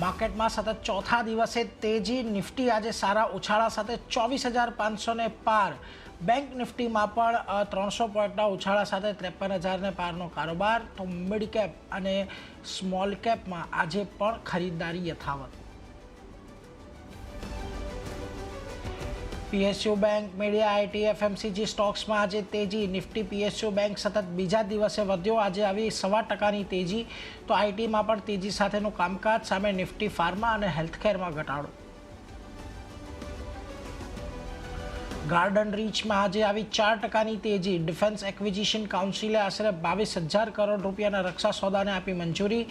માર્કેટમાં સતત ચોથા દિવસે તેજી. નિફ્ટી આજે સારા ઉછાળા સાથે 24,500 પાર. બેંક નિફ્ટીમાં પણ 300 પોઈન્ટના ઉછાળા સાથે 53,000 પારનો કારોબાર. તો મિડ કેપ અને સ્મોલ કેપમાં આજે પણ ખરીદદારી યથાવત. PSU bank, media, IT, FMCG સ્ટોક્સમાં આજે તેજી. નિફ્ટી પીએસયુ બેંક સતત બીજા દિવસે વધ્યો, આજે આવી 1.25% તેજી. તો આઈટીમાં પણ તેજી સાથેનું કામકાજ. સામે નિફ્ટી ફાર્મા અને હેલ્થકેરમાં ઘટાડો. ગાર્ડન રીચમાં આજે આવી 4%ની તેજી. ડિફેન્સ એક્વિઝિશન કાઉન્સિલે આશરે 22,000 કરોડ રૂપિયાના રક્ષા સોદાને આપી મંજૂરી,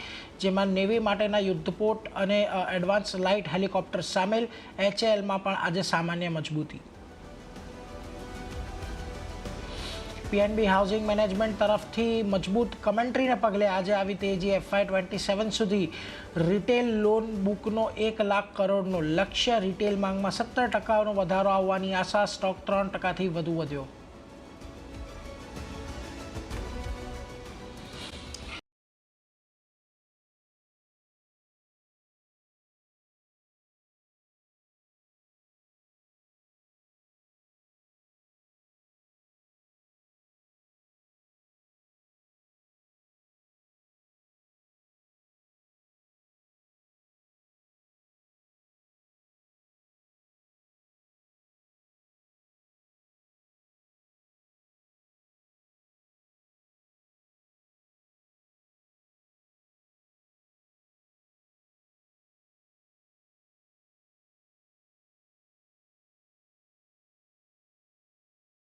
જેમાં નેવી માટેના યુદ્ધપોત અને એડવાન્સ લાઇટ હેલિકોપ્ટર સામેલ. એચએએલમાં પણ આજે સામાન્ય મજબૂતી. પીએનબી હાઉસિંગ મેનેજમેન્ટ તરફથી મજબૂત કમેન્ટ્રીને પગલે આજે આવી તેજી. FY27 સુધી રિટેલ લોન બુકનો 1 લાખ કરોડનો લક્ષ્ય. રિટેલ માંગમાં 17% વધારો આવવાની આશા. સ્ટોક 3%થી વધુ વધ્યો.